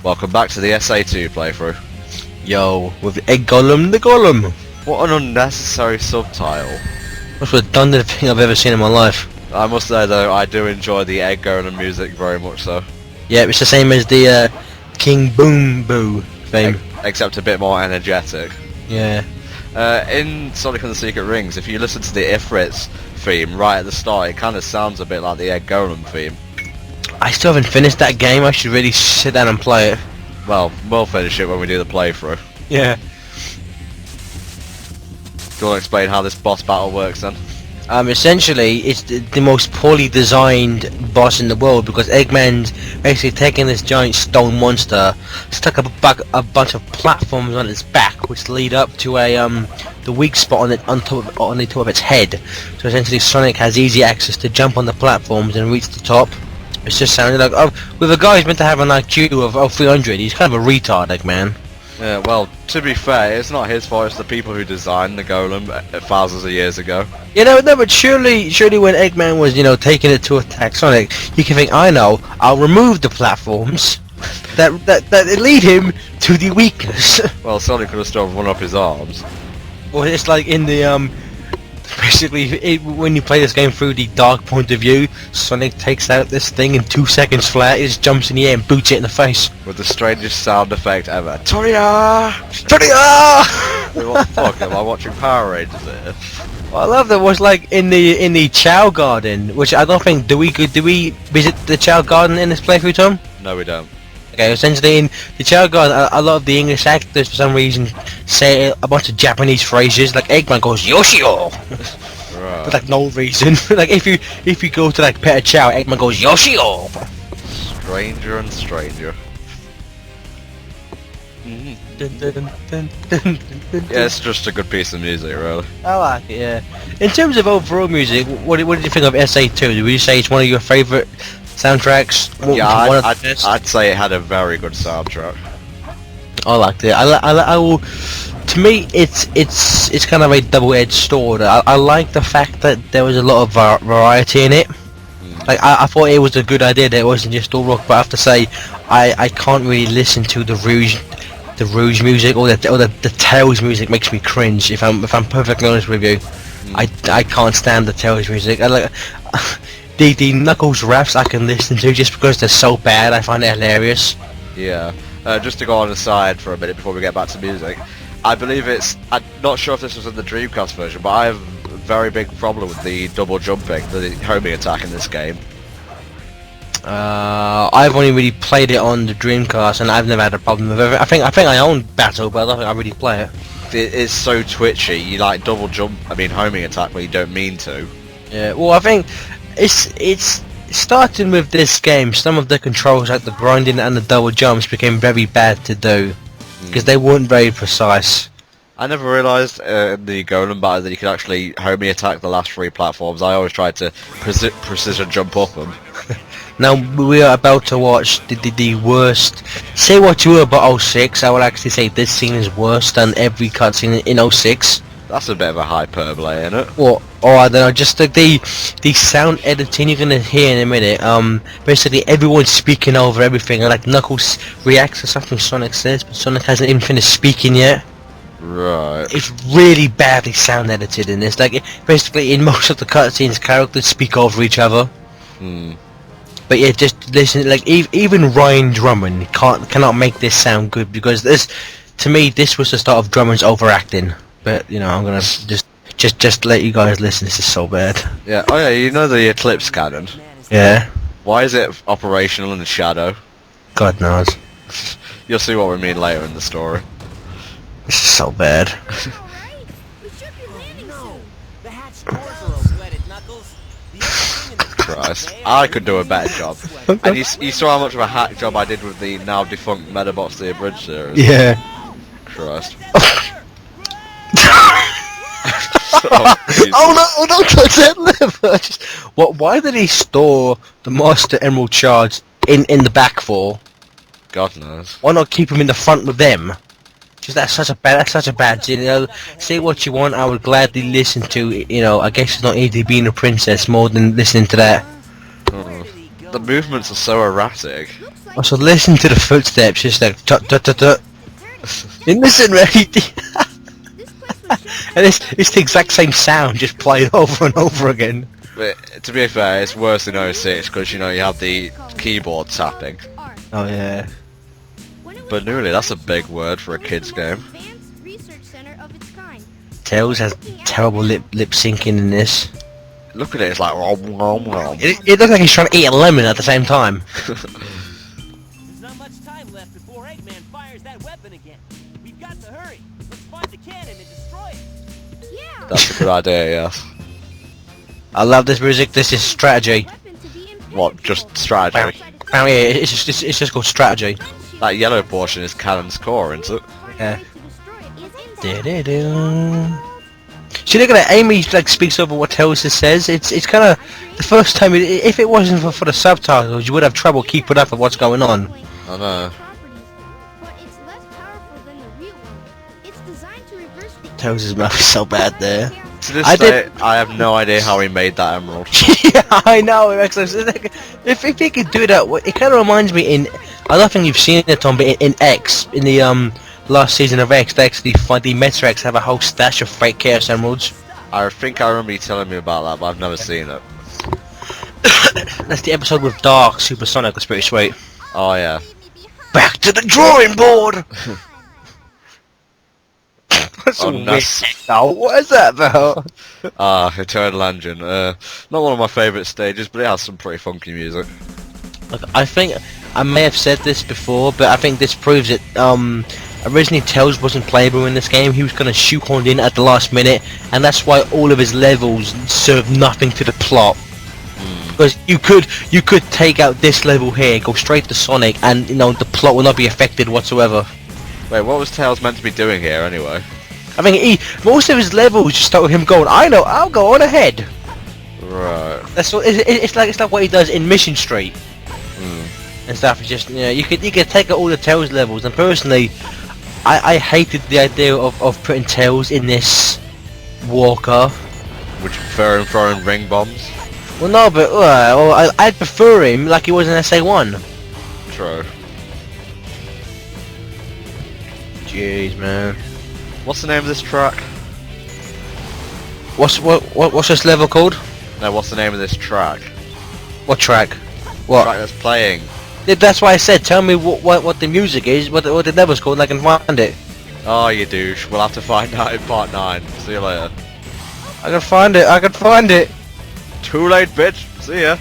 Welcome back to the SA2 playthrough. Yo, with Egg Golem the Golem. What an unnecessary subtitle. That's the dumbest thing I've ever seen in my life. I must say though, I do enjoy the Egg Golem music very much so. Yeah, it's the same as the King Boom Boo theme. Except a bit more energetic. Yeah. In Sonic and the Secret Rings, if you listen to the Ifrit's theme right at the start, it kind of sounds a bit like the Egg Golem theme. I still haven't finished that game. I should really sit down and play it. Well, we'll finish it when we do the playthrough. Yeah. Do you want to explain how this boss battle works then? Essentially, it's the most poorly designed boss in the world because Eggman's basically taken this giant stone monster, stuck a bunch of platforms on its back, which lead up to the weak spot on the top of its head. So essentially, Sonic has easy access to jump on the platforms and reach the top. It's just sounding like, with a guy who's meant to have an IQ of 300, he's kind of a retard, Eggman. Yeah, well, to be fair, it's not his fault, it's the people who designed the Golem thousands of years ago. You know, no, but surely when Eggman was, taking it to attack Sonic, you can think, I know, I'll remove the platforms that lead him to the weakness. Well, Sonic could have still run up his arms. Well, it's like in the, basically, when you play this game through the dark point of view, Sonic takes out this thing in 2 seconds flat, he just jumps in the air and boots it in the face. With the strangest sound effect ever. Toria! Toria! What the fuck, am I watching Power Rangers here? What I love that was like in the Chow Garden, which I don't think, do we visit the Chow Garden in this playthrough, Tom? No, we don't. Okay, essentially in the Chow Garden, a lot of the English actors for some reason say a bunch of Japanese phrases, like Eggman goes Yoshio! Right. For like no reason. Like if you go to like pet a chow, Eggman goes Yoshio! Stranger and stranger. Yeah, it's just a good piece of music, really. I like it, yeah. In terms of overall music, what did you think of SA2? Would you say it's one of your favourite soundtracks? Yeah, I'd say it had a very good soundtrack. I liked it. I will. To me, it's kind of a double-edged sword. I like the fact that there was a lot of variety in it. Like I thought it was a good idea that it wasn't just all rock, but I have to say, I can't really listen to the Rouge music or the Tails music makes me cringe. If I'm perfectly honest with you, I can't stand the Tails music. I like the Knuckles raps I can listen to just because they're so bad. I find it hilarious. Yeah. Just to go on aside for a minute before we get back to music, I believe I'm not sure if this was in the Dreamcast version, but I have a very big problem with the double jumping, the homing attack in this game. I've only really played it on the Dreamcast, and I've never had a problem with it. I think I own Battle, but I don't think I really play it. It's so twitchy. You like double jump, homing attack, but you don't mean to. Yeah. Well, I think it's starting with this game. Some of the controls, like the grinding and the double jumps, became very bad to do because they weren't very precise. I never realised in the Golem battle that you could actually homing attack the last 3 platforms. I always tried to precision jump up them. Now we are about to watch the worst. Say what you were about 06, I will actually say this scene is worse than every cutscene in 06. That's a bit of a hyperbole, isn't it? Or I don't know, just like the sound editing you're gonna hear in a minute. Basically everyone's speaking over everything, and like Knuckles reacts to something Sonic says, but Sonic hasn't even finished speaking yet. Right. It's really badly sound edited in this. Like basically in most of the cutscenes, characters speak over each other. But yeah, just listen. Like even Ryan Drummond cannot make this sound good because to me, this was the start of Drummond's overacting. But I'm gonna just let you guys listen. This is so bad. Yeah. Oh yeah. You know the Eclipse cannon? Yeah. Why is it operational in the shadow? God knows. You'll see what we mean later in the story. This is so bad. Christ. I could do a better job. And you saw how much of a hack job I did with the now defunct Medabots The Abridged series. Yeah. Christ. Oh no! Don't touch that lever! Why did he store the Master Emerald shards in the back for? God knows. Why not keep him in the front with them? Just that's such a bad scene. Say what you want, I would gladly listen to. I guess it's not easy being a princess more than listening to that. The movements are so erratic. Also, listen to the footsteps, just like tut tut tut tut. Innocent, right? And it's the exact same sound, just played over and over again. But to be fair, it's worse than 06 because you know you have the keyboard tapping. Oh yeah. But newly, that's a big word for a kid's game. Tails has terrible lip syncing in this. Look at it, it's like rom rom rom. It looks like he's trying to eat a lemon at the same time. There's not much time left before Eggman fires that weapon again. We've got to hurry. Let's find the cannon and destroy it. Yeah. That's a good idea, yes. I love this music. This is strategy. What? Just strategy? Oh yeah, it's just called strategy. That yellow portion is Cannon's core, isn't it? Yeah. See, look at that. Amy like speaks over what Tails says. It's kind of the first time. If it wasn't for the subtitles, you would have trouble keeping up with what's going on. I know. Tails' mouth is so bad there. To this day, I have no idea how he made that emerald. Yeah, I know. If he could do that, it kind of reminds me in. I don't think you've seen it, Tom, but in X, in the last season of X, they actually find the Meta X have a whole stash of fake Chaos Emeralds. I think I remember you telling me about that, but I've never seen it. That's the episode with Dark Supersonic. That's pretty sweet. Oh yeah. Back to the drawing board. That's Oh, a weird. nice. Oh, what is that about? Eternal Engine. Not one of my favourite stages, but it has some pretty funky music. Look, I think I may have said this before, but I think this proves it. Originally Tails wasn't playable in this game. He was kind of shoehorned in at the last minute, and that's why all of his levels serve nothing to the plot. Because you could take out this level here, go straight to Sonic, and you know the plot will not be affected whatsoever. Wait, what was Tails meant to be doing here anyway? I mean, most of his levels just start with him going, "I know, I'll go on ahead." Right. That's what it's like what he does in Mission Street and stuff. It's just you could take out all the Tails levels, and personally, I hated the idea of putting Tails in this Walker. Would you prefer him throwing ring bombs? Well, no, but I'd prefer him like he was in SA1. True. Jeez, man. What's the name of this track? What's this level called? No, what's the name of this track? What track? What? Track that's playing. Yeah, that's why I said, tell me what the music is, what the level's called, and I can find it. Oh, you douche. We'll have to find out in part 9. See you later. I can find it. Too late, bitch. See ya.